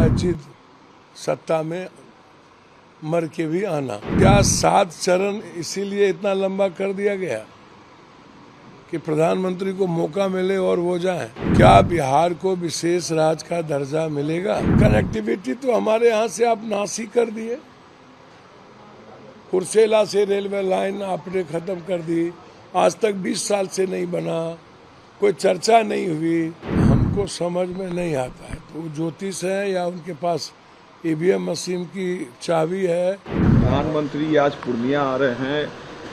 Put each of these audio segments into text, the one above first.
उनका जिद सत्ता में मर के भी आना। क्या 7 चरण इसीलिए इतना लंबा कर दिया गया कि प्रधानमंत्री को मौका मिले और वो जाएं? क्या बिहार को विशेष राज्य का दर्जा मिलेगा? कनेक्टिविटी तो हमारे यहाँ से आप नाश ही कर दिए। कुर्सेला से रेलवे लाइन आपने खत्म कर दी, आज तक 20 साल से नहीं बना, कोई चर्चा नहीं हुई। हमको समझ में नहीं आता है तो वो ज्योतिष है या उनके पास ईवीएम मशीन की चाबी है। प्रधानमंत्री आज पूर्णिया आ रहे हैं,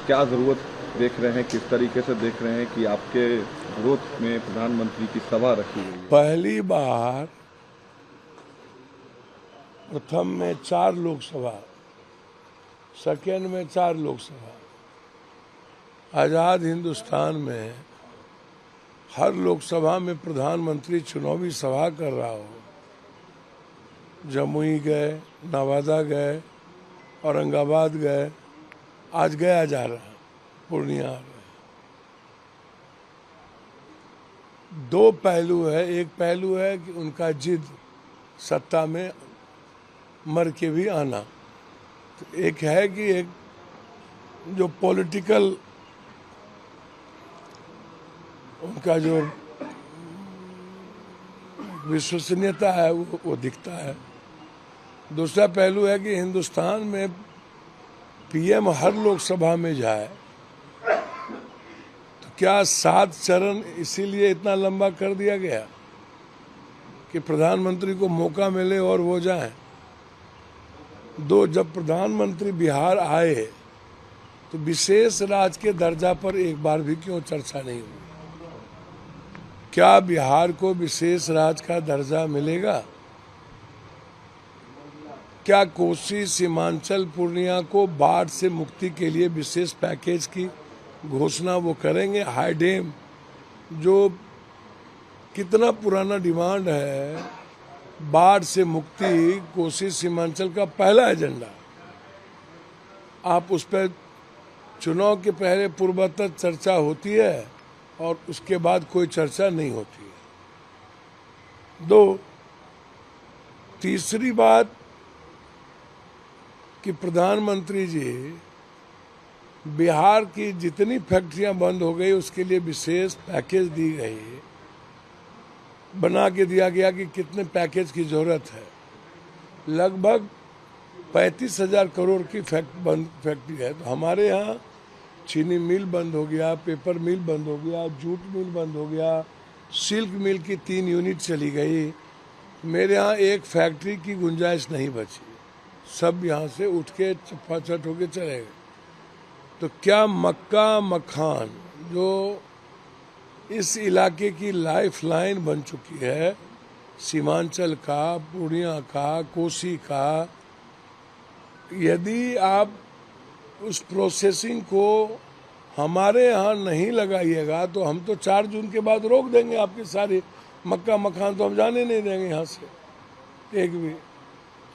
क्या जरूरत देख रहे हैं, किस तरीके से देख रहे हैं कि आपके विरोध में प्रधानमंत्री की सभा रखी गई है? पहली बार प्रथम में 4 लोकसभा, सेकेंड में 4 लोकसभा। आज़ाद हिंदुस्तान में हर लोकसभा में प्रधानमंत्री चुनावी सभा कर रहा हो। जमुई गए, नवादा गए, औरंगाबाद गए, आज गया जा रहा है, पूर्णिया आ रहा है। 2 पहलू है। एक पहलू है कि उनका जिद सत्ता में मर के भी आना। तो एक है कि एक जो पॉलिटिकल उनका जो विश्वसनीयता है वो दिखता है। दूसरा पहलू है कि हिंदुस्तान में पीएम हर लोकसभा में जाए। तो क्या 7 चरण इसीलिए इतना लंबा कर दिया गया कि प्रधानमंत्री को मौका मिले और वो जाएं? जब प्रधानमंत्री बिहार आए तो विशेष राज्य के दर्जा पर एक बार भी क्यों चर्चा नहीं हुई? क्या बिहार को विशेष राज्य का दर्जा मिलेगा? क्या कोसी, सीमांचल, पूर्णिया को बाढ़ से मुक्ति के लिए विशेष पैकेज की घोषणा वो करेंगे? हाई डैम जो कितना पुराना डिमांड है, बाढ़ से मुक्ति कोसी सीमांचल का पहला एजेंडा। आप उस पर चुनाव के पहले पूर्वोत्तर चर्चा होती है और उसके बाद कोई चर्चा नहीं होती है। तीसरी बात कि प्रधानमंत्री जी बिहार की जितनी फैक्ट्रियां बंद हो गई उसके लिए विशेष पैकेज दी गई, बना के दिया गया कि कितने पैकेज की जरूरत है। लगभग 35,000 करोड़ की फैक्ट्री है। तो हमारे यहाँ चीनी मिल बंद हो गया, पेपर मिल बंद हो गया, जूट मिल बंद हो गया, सिल्क मिल की 3 यूनिट चली गई। मेरे यहाँ एक फैक्ट्री की गुंजाइश नहीं बची, सब यहाँ से उठ के चप्पा-चट होके चले गए। तो क्या मक्का मखान जो इस इलाके की लाइफ लाइन बन चुकी है, सीमांचल का, पूर्णिया का, कोसी का, यदि आप उस प्रोसेसिंग को हमारे यहाँ नहीं लगाइएगा तो हम तो 4 जून के बाद रोक देंगे आपके सारे मक्का मखान, तो हम जाने नहीं देंगे यहाँ से एक भी।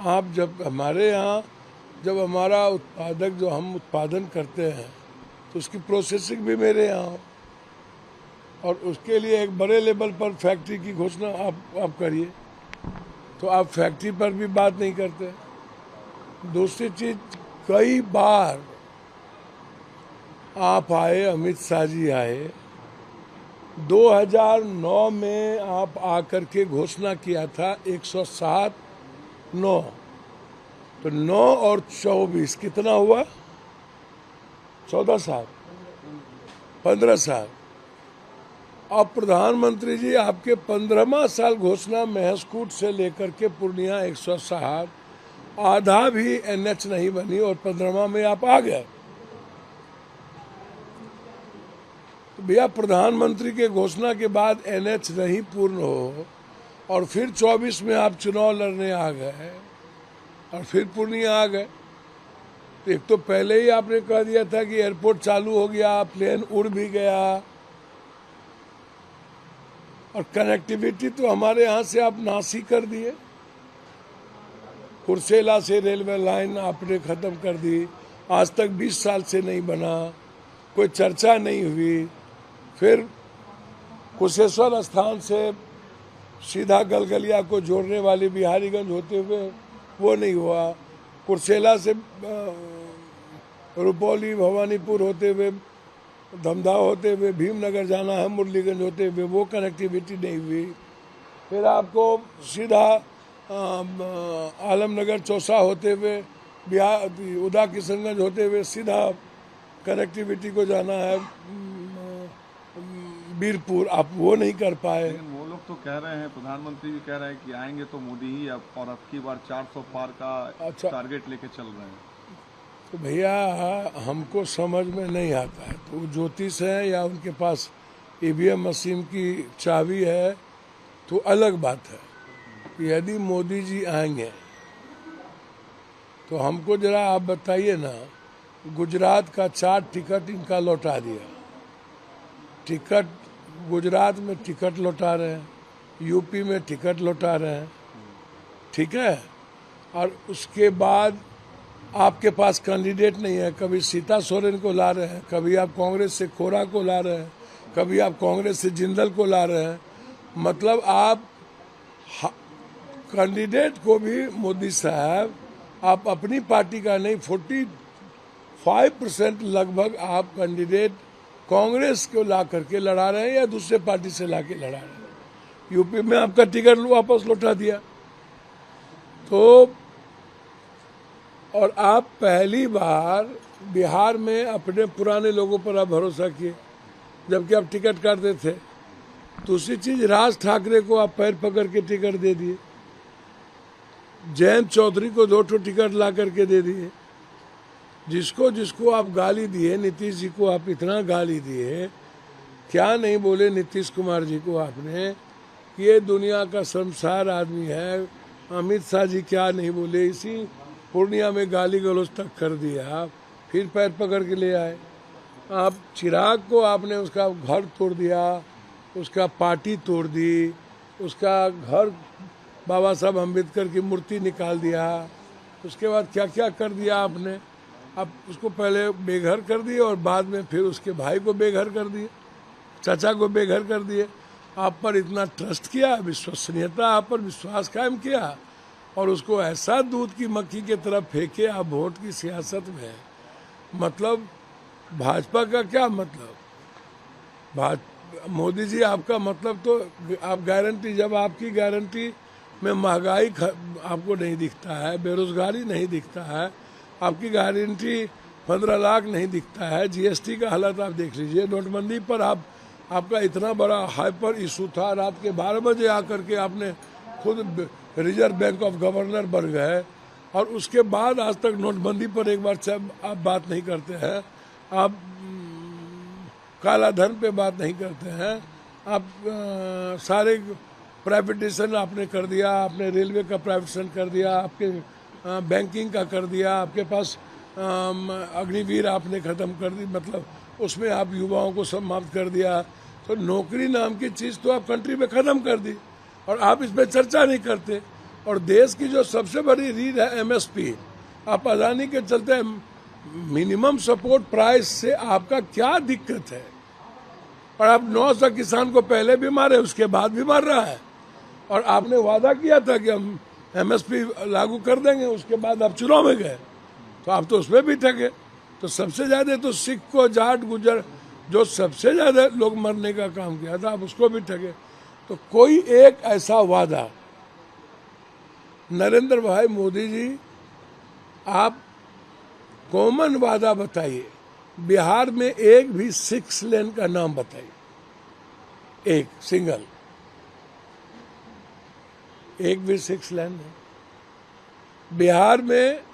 आप जब हमारे यहाँ जब हमारा उत्पादक जो हम उत्पादन करते हैं तो उसकी प्रोसेसिंग भी मेरे यहाँ हो और उसके लिए एक बड़े लेवल पर फैक्ट्री की घोषणा आप करिए। तो आप फैक्ट्री पर भी बात नहीं करते। दूसरी चीज, कई बार आप आए, अमित शाह जी आए, 2009 में आप आकर के घोषणा किया था 107-9, तो 9 और 24 कितना हुआ? 14 साल, 15 साल। अब प्रधानमंत्री जी आपके 15वां साल घोषणा महसकूट से लेकर के पूर्णिया 160, आधा भी एनएच नहीं बनी और 15वां में आप आ गए। तो भैया प्रधानमंत्री के घोषणा के बाद एनएच नहीं पूर्ण हो और फिर 24 में आप चुनाव लड़ने आ गए और फिर पूर्णिया आ गए। तो एक तो पहले ही आपने कह दिया था कि एयरपोर्ट चालू हो गया, प्लेन उड़ भी गया, और कनेक्टिविटी तो हमारे यहाँ से आप नाश ही कर दिए। कुर्सेला से रेलवे लाइन आपने खत्म कर दी, आज तक 20 साल से नहीं बना, कोई चर्चा नहीं हुई। फिर कुशेश्वर स्थान से सीधा गलगलिया को जोड़ने वाली बिहारीगंज होते हुए वो नहीं हुआ, कुर्सेला से रुपौली भवानीपुर होते हुए, धमधा होते हुए भीमनगर जाना है, मुरलीगंज होते हुए वो कनेक्टिविटी नहीं हुई। फिर आपको सीधा आलमनगर चौसा होते हुए बिहार उदा किशनगंज होते हुए सीधा कनेक्टिविटी को जाना है बीरपुर, आप वो नहीं कर पाए। लेकिन वो लोग तो कह रहे हैं, प्रधानमंत्री भी कह रहे हैं कि आएंगे तो मोदी ही और अब की बार 400 पार का अच्छा। टारगेट लेके चल रहे हैं। तो भैया हमको समझ में नहीं आता है, तो ज्योतिष है या उनके पास ईवीएम मशीन की चाबी है तो अलग बात है। यदि मोदी जी आएंगे तो हमको जरा आप बताइए ना, गुजरात का 4 टिकट इनका लौटा दिया, टिकट गुजरात में टिकट लौटा रहे हैं, यूपी में टिकट लौटा रहे हैं, ठीक है। और उसके बाद आपके पास कैंडिडेट नहीं है, कभी सीता सोरेन को ला रहे हैं, कभी आप कांग्रेस से खोरा को ला रहे हैं, कभी आप कांग्रेस से जिंदल को ला रहे हैं। मतलब आप कैंडिडेट को भी मोदी साहब आप अपनी पार्टी का नहीं 45% लगभग आप कैंडिडेट कांग्रेस को ला करके लड़ा रहे हैं या दूसरे पार्टी से ला के लड़ा रहे हैं। यूपी में आपका टिकट वापस लौटा दिया। तो और आप पहली बार बिहार में अपने पुराने लोगों पर आप भरोसा किए जबकि आप टिकट काटते थे। दूसरी चीज, राज ठाकरे को आप पैर पकड़ के टिकट दे दिए, जयंत चौधरी को 2 टिकट ला करके दे दिए। जिसको जिसको आप गाली दिए, नीतीश जी को आप इतना गाली दिए, क्या नहीं बोले नीतीश कुमार जी को आपने कि ये दुनिया का शर्मसार आदमी है। अमित शाह जी क्या नहीं बोले, इसी पूर्णिया में गाली गलौज तक कर दिया, फिर पैर पकड़ के ले आए। आप चिराग को आपने उसका घर तोड़ दिया, उसका पार्टी तोड़ दी, उसका घर बाबा साहब अम्बेडकर की मूर्ति निकाल दिया, उसके बाद क्या क्या कर दिया आपने। आप उसको पहले बेघर कर दिए और बाद में फिर उसके भाई को बेघर कर दिए, चाचा को बेघर कर दिए। आप पर इतना ट्रस्ट किया, विश्वसनीयता, आप पर विश्वास कायम किया और उसको ऐसा दूध की मक्खी की तरफ फेंके आप वोट की सियासत में। मतलब भाजपा का क्या मतलब, मोदी जी आपका मतलब तो आप गारंटी, जब आपकी गारंटी में महंगाई आपको नहीं दिखता है, बेरोजगारी नहीं दिखता है, आपकी गारंटी 15 लाख नहीं दिखता है, जीएसटी का हालत आप देख लीजिए, नोटबंदी पर आपका इतना बड़ा हाइपर इशू था, रात के 12 बजे आकर के आपने खुद रिजर्व बैंक ऑफ गवर्नर बन गए और उसके बाद आज तक नोटबंदी पर एक बार आप बात नहीं करते हैं, आप काला धन पे बात नहीं करते हैं, आप सारे प्राइवेटाइजेशन आपने कर दिया, आपने रेलवे का प्राइवेटाइजेशन कर दिया, आपके बैंकिंग का कर दिया, आपके पास अग्निवीर आपने ख़त्म कर दी, मतलब उसमें आप युवाओं को समाप्त कर दिया। तो नौकरी नाम की चीज़ तो आप कंट्री में ख़त्म कर दी और आप इस पर चर्चा नहीं करते। और देश की जो सबसे बड़ी रीढ़ है एमएसपी, आप अदानी के चलते मिनिमम सपोर्ट प्राइस से आपका क्या दिक्कत है। और आप 900 किसान को पहले भी मारे, उसके बाद भी मार रहा है। और आपने वादा किया था कि हम एमएसपी लागू कर देंगे, उसके बाद आप चुनाव में गए तो आप तो उसमें भी ठगे। तो सबसे ज़्यादा तो सिख को, जाट, गुजर, जो सबसे ज़्यादा लोग मरने का काम किया था, आप उसको भी ठगे। तो कोई एक ऐसा वादा, नरेंद्र भाई मोदी जी, आप कॉमन वादा बताइए, बिहार में एक भी 6 लेन का नाम बताइए, एक सिंगल, एक भी 6 लेन नहीं बिहार में।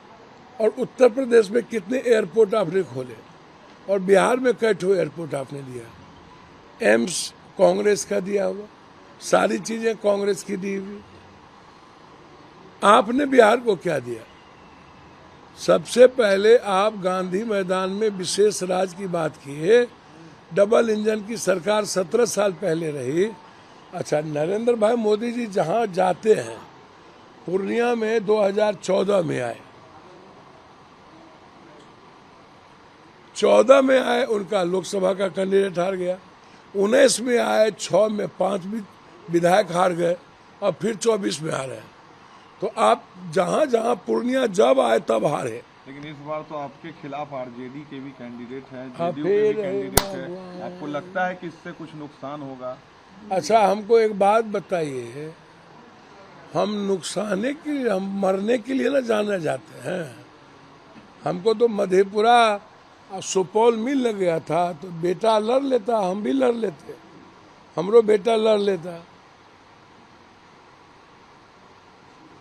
और उत्तर प्रदेश में कितने एयरपोर्ट आपने खोले और बिहार में कई एयरपोर्ट आपने दिया। एम्स कांग्रेस का दिया हुआ, सारी चीजें कांग्रेस की दी हुई। आपने बिहार को क्या दिया? सबसे पहले आप गांधी मैदान में विशेष राज की बात किए, डबल इंजन की सरकार 17 साल पहले रही। अच्छा, नरेंद्र भाई मोदी जी जहां जाते हैं, पूर्णिया में 2014 में आए, 14 में आए, उनका लोकसभा का कैंडिडेट हार गया। 19 में आए, 6 में 5 विधायक हार गए। और फिर 24 में आ रहे हैं। तो आप जहाँ जहाँ पूर्णिया जब आए तब हारे। लेकिन इस बार तो आपके खिलाफ आरजेडी के भी कैंडिडेट हैं, हाँ, जेडीयू के भी फिर कैंडिडेट हैं। आपको लगता है कि इससे कुछ नुकसान होगा? अच्छा, हमको एक बात बताइए, हम नुकसाने के लिए, हम मरने के लिए ना जाने जाते हैं। हमको तो मधेपुरा सुपौल मिल लग गया था तो बेटा लड़ लेता, हम भी लड़ लेते, हमरो बेटा लड़ लेता।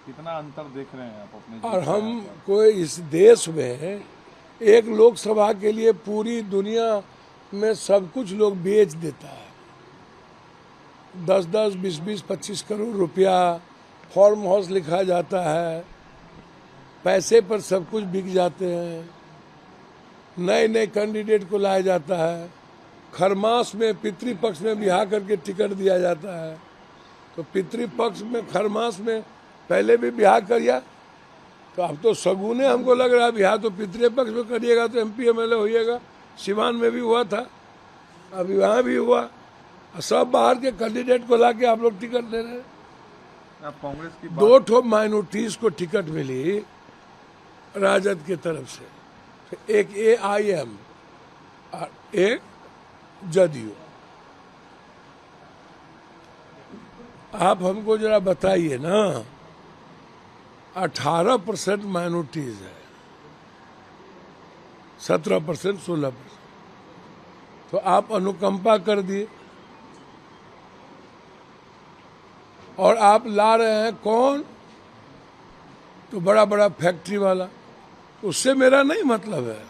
कितना अंतर देख रहे हैं आप अपने और जीत का हम यहाँ पर? कोई इस देश में एक लोकसभा के लिए पूरी दुनिया में सब कुछ लोग बेच देता है। 10-10, 20-20, 25 करोड़ रुपया फार्म हाउस लिखा जाता है, पैसे पर सब कुछ बिक जाते हैं। नए नए कैंडिडेट को लाया जाता है, खरमास में पितृपक्ष में ब्याह करके टिकट दिया जाता है। तो पितृपक्ष में खरमास में पहले भी ब्याह करिया, तो अब तो सगुने हमको लग रहा है ब्याह तो पितृपक्ष में करिएगा तो MP MLA होइएगा। सिवान में भी हुआ था, अभी वहाँ भी हुआ। सब बाहर के कैंडिडेट को लाके आप लोग टिकट दे रहे हैं। आप कांग्रेस की 2 ठो माइनॉरिटीज को टिकट मिली राजद की तरफ से, एक AIM और एक जदयू। आप हमको जरा बताइए ना, 18% माइनॉरिटीज है, 17%, 16%, तो आप अनुकंपा कर दिए। और आप ला रहे हैं कौन? तो बड़ा बड़ा फैक्ट्री वाला। उससे मेरा नहीं मतलब है।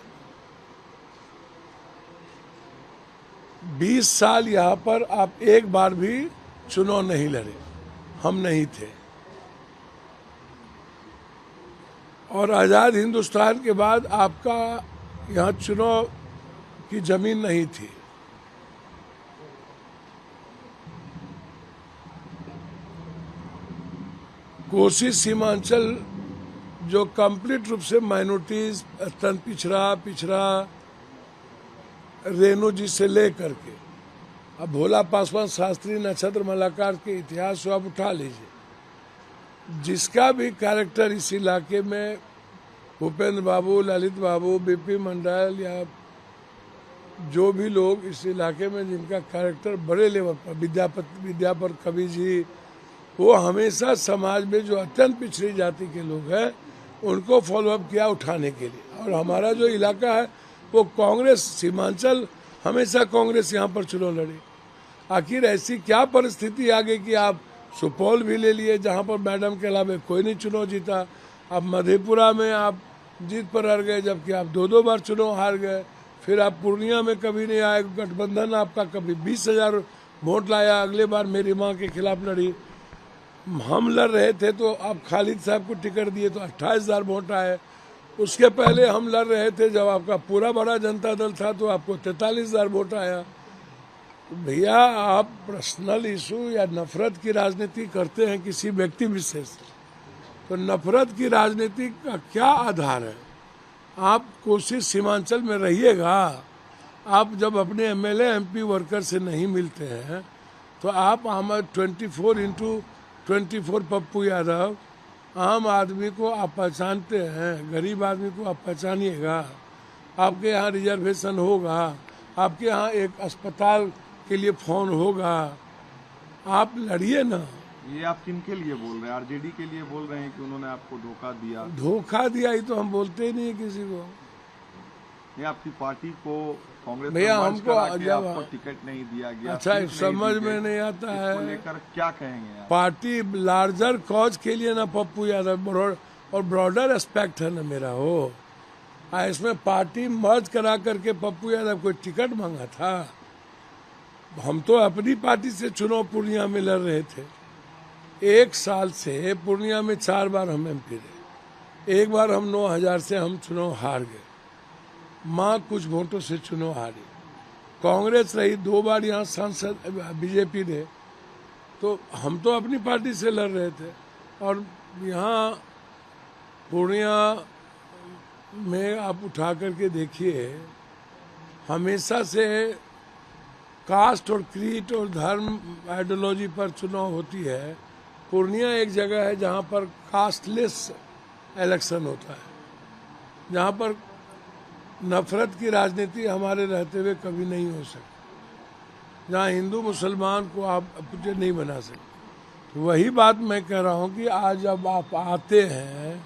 20 साल यहाँ पर आप एक बार भी चुनाव नहीं लड़े, हम नहीं थे। और आज़ाद हिंदुस्तान के बाद आपका यहाँ चुनाव की जमीन नहीं थी। कोसी सीमांचल जो कंप्लीट रूप से माइनॉरिटीज, अत्यंत पिछड़ा रेणु जी से ले करके अब भोला पासवान, शास्त्री, नक्षत्र मलाकार के इतिहास को आप उठा लीजिए। जिसका भी कैरेक्टर इस इलाके में, भूपेंद्र बाबू, ललित बाबू, BP मंडल या जो भी लोग इस इलाके में जिनका कैरेक्टर बड़े लेवल पर, विद्यापत कवि जी, वो हमेशा समाज में जो अत्यंत पिछड़ी जाति के लोग हैं उनको फॉलोअप किया उठाने के लिए। और हमारा जो इलाका है वो कांग्रेस, सीमांचल हमेशा कांग्रेस यहाँ पर चुनाव लड़ी। आखिर ऐसी क्या परिस्थिति आ गई कि आप सुपौल भी ले लिए जहाँ पर मैडम के अलावा कोई नहीं चुनाव जीता। अब मधेपुरा में आप जीत पर हार गए, जबकि आप 2 बार चुनाव हार गए। फिर आप पूर्णिया में कभी नहीं आए, गठबंधन आपका कभी 20,000 वोट लाया, अगले बार मेरी माँ के खिलाफ लड़ी। हम लड़ रहे थे तो आप खालिद साहब को टिकट दिए तो 28,000 वोट आए। उसके पहले हम लड़ रहे थे जब आपका पूरा बड़ा जनता दल था तो आपको 43,000 वोट आया। तो भैया, आप पर्सनल इशू या नफरत की राजनीति करते हैं किसी व्यक्ति विशेष, तो नफरत की राजनीति का क्या आधार है? आप कोशिश सीमांचल में रहिएगा। आप जब अपने MLA MP वर्कर से नहीं मिलते हैं तो आप हमारे 24x24 पप्पू यादव, आम आदमी को आप पहचानते हैं, गरीब आदमी को आप पहचानिएगा। आपके यहाँ रिजर्वेशन होगा, आपके यहाँ एक अस्पताल के लिए फोन होगा, आप लड़िए ना। ये आप किन के लिए बोल रहे हैं? आरजेडी के लिए बोल रहे हैं कि उन्होंने आपको धोखा दिया? धोखा दिया ही तो हम बोलते ही नहीं किसी को। ये आपकी पार्टी को कांग्रेस भैया, में मर्ज हमको करा के जब आपको टिकट नहीं दिया गया, अच्छा, सीट नहीं समझ दी में गई, नहीं आता इसको है। लेकर क्या कहेंगे आप? पार्टी लार्जर कॉज के लिए ना पप्पू यादव, और ब्रॉडर एस्पेक्ट है ना मेरा हो। इसमें पार्टी मर्ज करा करके पप्पू यादव कोई टिकट मांगा था? हम तो अपनी पार्टी से चुनाव पूर्णिया में लड़ रहे थे। 1 साल से पूर्णिया में 4 बार हम MP रहे। एक बार हम 9,000 से हम चुनाव हार गए, माँ कुछ वोटों से चुनाव हारी। कांग्रेस रही 2 बार यहाँ सांसद, BJP ने, तो हम तो अपनी पार्टी से लड़ रहे थे। और यहाँ पूर्णिया में आप उठा करके देखिए, हमेशा से कास्ट और क्रीड और धर्म आइडियोलॉजी पर चुनाव होती है पूर्णिया एक जगह है जहाँ पर कास्टलेस इलेक्शन होता है, जहाँ पर नफरत की राजनीति हमारे रहते हुए कभी नहीं हो सकती, जहाँ हिंदू मुसलमान को आप अपने नहीं बना सकते। तो वही बात मैं कह रहा हूँ कि आज जब आप आते हैं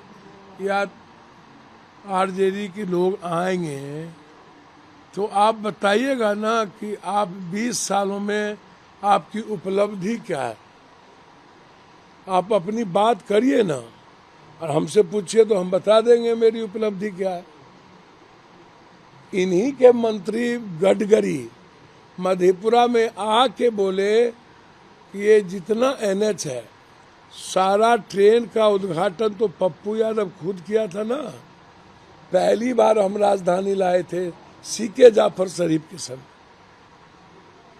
या आरजेडी के लोग आएंगे तो आप बताइएगा ना कि आप 20 सालों में आपकी उपलब्धि क्या है। आप अपनी बात करिए ना, और हमसे पूछिए तो हम बता देंगे मेरी उपलब्धि क्या है। इन्हीं के मंत्री गडकरी मधेपुरा में आके बोले कि ये जितना एनएच है सारा ट्रेन का उद्घाटन तो पप्पू यादव खुद किया था ना। पहली बार हम राजधानी लाए थे सीके जाफर शरीफ के समय,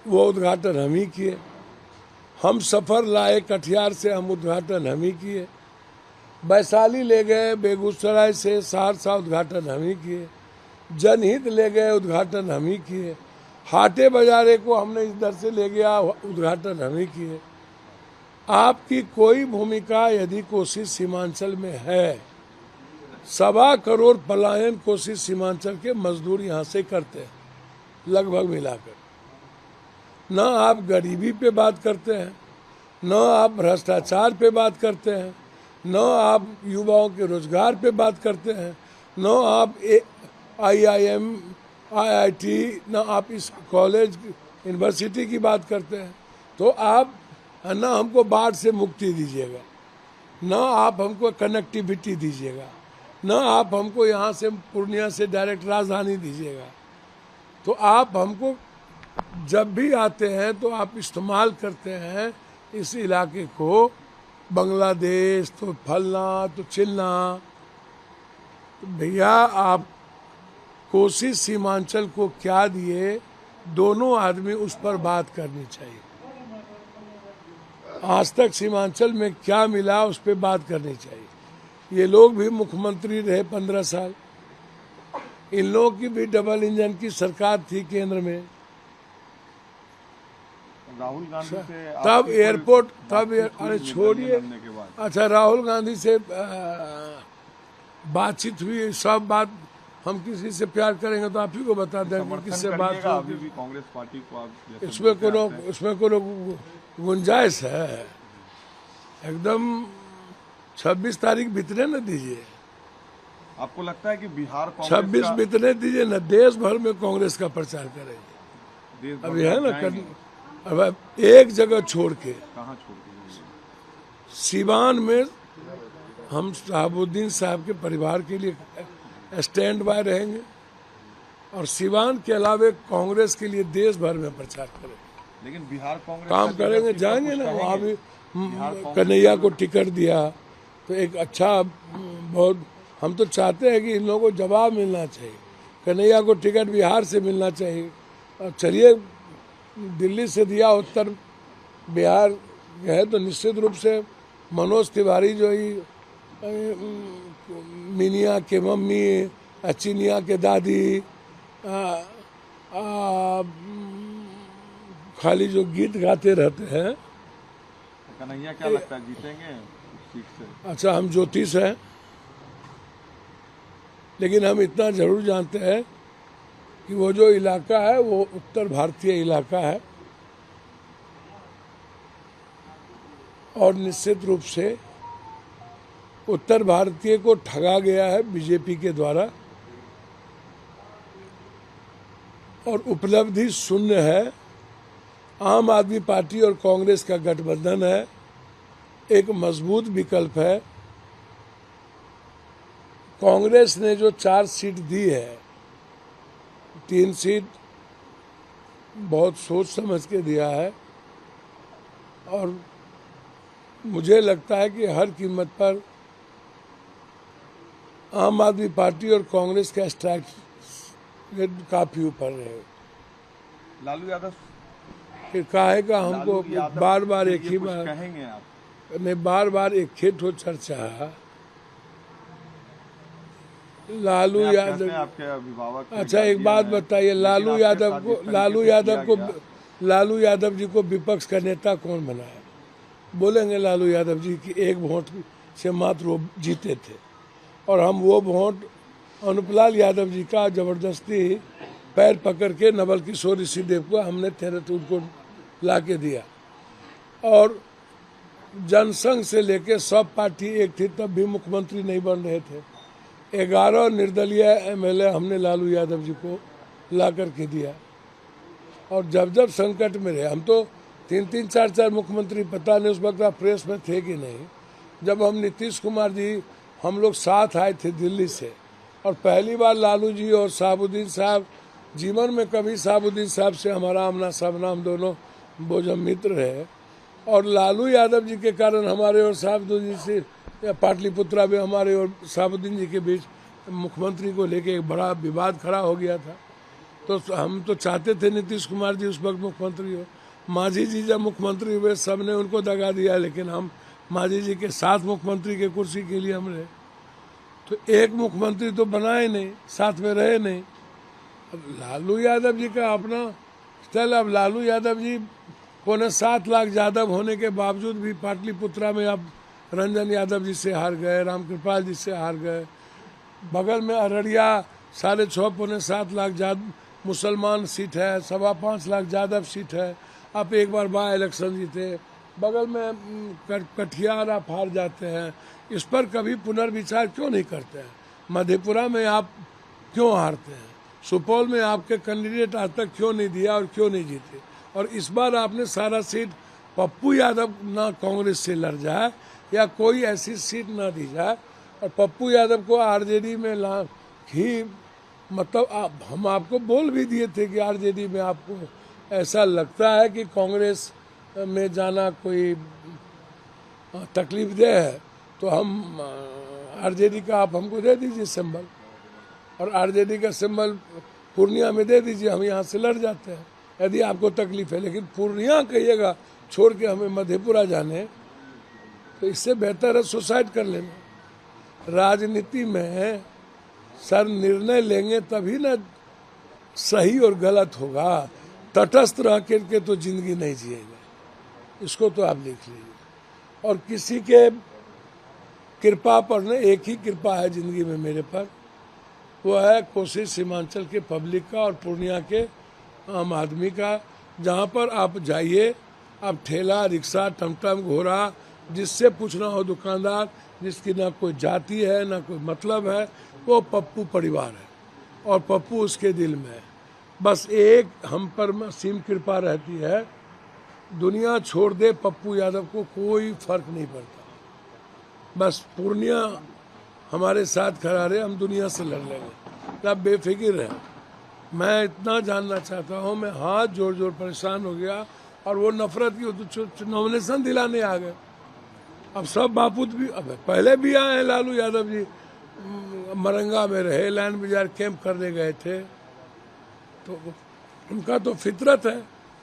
वो उद्घाटन हम ही किए। हम सफर लाए कटिहार से, हम उद्घाटन हम ही किए। वैशाली ले गए बेगूसराय से, सहरसा उद्घाटन हम ही किए। जनहित ले गए, उद्घाटन हम ही किए। हाटे बाजारे को हमने इधर से ले गया, उद्घाटन हम ही किए। आपकी कोई भूमिका यदि कोसी सीमांचल में है, 1.25 करोड़ पलायन कोसी सीमांचल के मजदूर यहाँ से करते हैं लगभग मिलाकर। न आप गरीबी पे बात करते हैं, न आप भ्रष्टाचार पे बात करते हैं, न आप युवाओं के रोजगार पे बात करते हैं, न आप IIM IIT, न आप इस कॉलेज यूनिवर्सिटी की बात करते हैं। तो आप न हमको बाढ़ से मुक्ति दीजिएगा, न आप हमको कनेक्टिविटी दीजिएगा, न आप हमको यहाँ से पूर्णिया से डायरेक्ट राजधानी दीजिएगा। तो आप हमको जब भी आते हैं तो आप इस्तेमाल करते हैं इस इलाके को, बांग्लादेश तो फलना तो चिलना। तो भैया आप कोसी सीमांचल को क्या दिए, दोनों आदमी उस पर बात करनी चाहिए। आज तक सीमांचल में क्या मिला उस पर बात करनी चाहिए। ये लोग भी मुख्यमंत्री रहे 15 साल, इन लोगों की भी डबल इंजन की सरकार थी केंद्र में। राहुल गांधी से तब एयरपोर्ट, तब अरे छोड़िए, अच्छा राहुल गांधी से बातचीत हुई, सब बात हम किसी से प्यार करेंगे तो आप ही को बता देंगे किससे बात हो। अभी भी कांग्रेस पार्टी को आप उसमें कोनो गुंजाइश है? एकदम 26 तारीख बीतने न दीजिए। आपको लगता है कि बिहार 26 बीतने दीजिए न, देश भर में कांग्रेस का प्रचार करेंगे। अभी है ना, अब एक जगह छोड़ के, कहाँ छोड़ के? सीवान में हम शहाबुद्दीन साहब के परिवार के लिए स्टैंड बाय रहेंगे, और सीवान के अलावे कांग्रेस के लिए देश भर में प्रचार करेंगे। लेकिन बिहार कांग्रेस काम करेंगे, जाएंगे ना वहाँ भी। कन्हैया को टिकट दिया तो एक अच्छा, बहुत हम तो चाहते हैं कि इन लोगों को जवाब मिलना चाहिए। कन्हैया को टिकट बिहार से मिलना चाहिए। और चलिए दिल्ली से दिया, उत्तर बिहार है तो निश्चित रूप से मनोज तिवारी जो ही मिनिया के मम्मी, अचिनिया के दादी, खाली जो गीत गाते रहते हैं। कन्हैया क्या लगता है जीतेंगे सीट से? अच्छा, हम ज्योतिष हैं, लेकिन हम इतना जरूर जानते हैं कि वो जो इलाका है वो उत्तर भारतीय इलाका है, और निश्चित रूप से उत्तर भारतीय को ठगा गया है बीजेपी के द्वारा, और उपलब्धि शून्य है। आम आदमी पार्टी और कांग्रेस का गठबंधन है, एक मजबूत विकल्प है। कांग्रेस ने जो 4 सीट दी है, 3 सीट बहुत सोच समझ के दिया है, और मुझे लगता है कि हर कीमत पर आम आदमी पार्टी और कांग्रेस का स्ट्राइक रेट काफी ऊपर रहे। लालू यादव फिर कहेगा हमको बार बार एक ही बार कहेंगे आप? नहीं, बार बार एक ही ठो चर्चा है। लालू यादव, आपके अभिभावक, अच्छा एक बात बताइए, लालू यादव जी को विपक्ष का नेता कौन बनाया? बोलेंगे लालू यादव जी कि एक वोट से मात्र वो जीते थे, और हम वो वोट अनुपलाल यादव जी का जबरदस्ती पैर पकड़ के नवल किशोर ऋषिदेव को हमने उनको ला के दिया। और जनसंघ से लेके सब पार्टी एक थी, तब भी मुख्यमंत्री नहीं बन रहे थे। 11 निर्दलीय एमएलए हमने लालू यादव जी को ला करके दिया। और जब जब संकट में रहे, हम तो 3-3, 4-4 मुख्यमंत्री, पता नहीं उस वक्त आप प्रेस में थे कि नहीं, जब हम नीतीश कुमार जी हम लोग साथ आए थे दिल्ली से, और पहली बार लालू जी और शहाबुद्दीन साहब, जीवन में कभी शहाबुद्दीन साहब से हमारा आमना सामना, हम दोनों बोझम मित्र रहे, और लालू यादव जी के कारण हमारे और शहाबुद्दीन जी से, पाटलिपुत्रा में हमारे और शहाबुद्दीन जी के बीच मुख्यमंत्री को लेके एक बड़ा विवाद खड़ा हो गया था। तो हम तो चाहते थे नीतीश कुमार जी उस वक्त मुख्यमंत्री हो। मांझी जी जब मुख्यमंत्री हुए सबने उनको दगा दिया, लेकिन हम मांझी जी के साथ मुख्यमंत्री के कुर्सी के लिए हम रहे। तो एक मुख्यमंत्री तो बनाए नहीं, साथ में रहे नहीं। अब लालू यादव जी का अपना स्टाइल। अब लालू यादव जी 7.25 लाख यादव होने के बावजूद भी पाटलिपुत्रा में अब रंजन यादव जी से हार गए, रामकृपाल जी से हार गए। बगल में अररिया 6.5 पौने 7 लाख मुसलमान सीट है, 5.25 लाख यादव सीट है। आप एक बार बाय इलेक्शन जीते, बगल में कटिहार आप हार जाते हैं। इस पर कभी पुनर्विचार क्यों नहीं करते हैं? मधेपुरा में आप क्यों हारते हैं? सुपौल में आपके कैंडिडेट आज तक क्यों नहीं दिया और क्यों नहीं जीते? और इस बार आपने सारा सीट पप्पू यादव ना कांग्रेस से लड़ जाए या कोई ऐसी सीट ना दी जाए, और पप्पू यादव को आरजेडी में ला ही, मतलब हम आपको बोल भी दिए थे कि आरजेडी में आपको ऐसा लगता है कि कांग्रेस में जाना कोई तकलीफ दे है, तो हम आरजेडी का आप हमको दे दीजिए सिंबल, और आरजेडी का सिंबल पूर्णिया में दे दीजिए, हम यहाँ से लड़ जाते हैं यदि आपको तकलीफ है। लेकिन पूर्णिया कहिएगा छोड़ के हमें मधेपुरा जाने, तो इससे बेहतर है सुसाइड कर लेना। राजनीति में सर निर्णय लेंगे तभी ना सही और गलत होगा। तटस्थ रह करके तो जिंदगी नहीं जिएगा, इसको तो आप लिख लीजिए। और किसी के कृपा पर न, एक ही कृपा है जिंदगी में मेरे पर, वो है कोसी सीमांचल के पब्लिक का और पूर्णिया के आम आदमी का। जहाँ पर आप जाइए, आप ठेला, रिक्शा, टमटम, घोड़ा, जिससे पूछना हो दुकानदार, जिसकी ना कोई जाति है ना कोई मतलब है, वो पप्पू परिवार है और पप्पू उसके दिल में है। बस एक हम पर असीम कृपा रहती है, दुनिया छोड़ दे पप्पू यादव को कोई फर्क नहीं पड़ता। बस पूर्णिया हमारे साथ खड़ा रहे, हम दुनिया से लड़ लेंगे, आप बेफिक्र रहें। मैं इतना जानना चाहता हूँ, मैं हाथ जोड़ जोड़ परेशान हो गया, और वो नफरत की नॉमिनेशन दिलाने आ गए। अब सब बापूत भी, अब पहले भी आए हैं लालू यादव जी, मरंगा में रहे, लाइन बाजार कैंप करने गए थे, तो उनका तो फितरत है।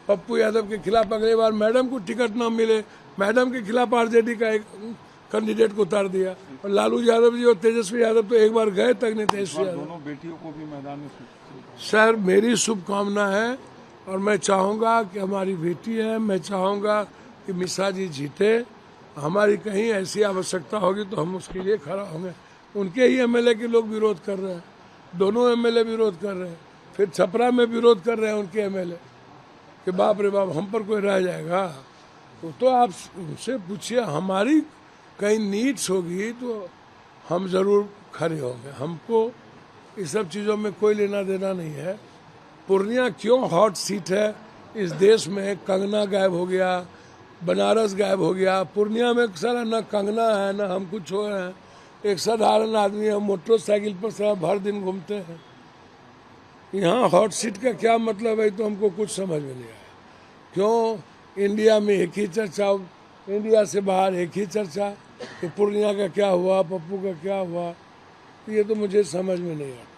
पप्पू यादव के खिलाफ अगली बार मैडम को टिकट ना मिले, मैडम के खिलाफ आरजेडी का एक कैंडिडेट को उतार दिया, और लालू यादव जी और तेजस्वी यादव तो एक बार गए तक नहीं। तेजस्वी यादव, दोनों बेटियों को भी मैदान में सर मेरी शुभकामना है, और मैं चाहूँगा कि हमारी बेटी है, मैं चाहूँगा कि मिसा जी जीते। हमारी कहीं ऐसी आवश्यकता होगी तो हम उसके लिए खड़ा होंगे। उनके ही एमएलए के लोग विरोध कर रहे हैं, दोनों एमएलए विरोध कर रहे हैं, फिर छपरा में विरोध कर रहे हैं उनके एमएलए कि बाप रे बाप हम पर कोई रह जाएगा। तो आप उनसे पूछिए, हमारी कहीं नीड्स होगी तो हम ज़रूर खड़े होंगे। हमको इस सब चीज़ों में कोई लेना देना नहीं है। पूर्णिया क्यों हॉट सीट है इस देश में? कंगना गायब हो गया, बनारस गायब हो गया, पूर्णिया में सारा ना कंगना है ना हम कुछ हो रहे हैं। एक साधारण आदमी है, मोटरसाइकिल पर सारा भर दिन घूमते हैं। यहाँ हॉट सीट का क्या मतलब है तो हमको कुछ समझ में नहीं आया। क्यों इंडिया में एक ही चर्चा, इंडिया से बाहर एक ही चर्चा कि पूर्णिया का क्या हुआ, पप्पू का क्या हुआ, ये तो मुझे समझ में नहीं आता।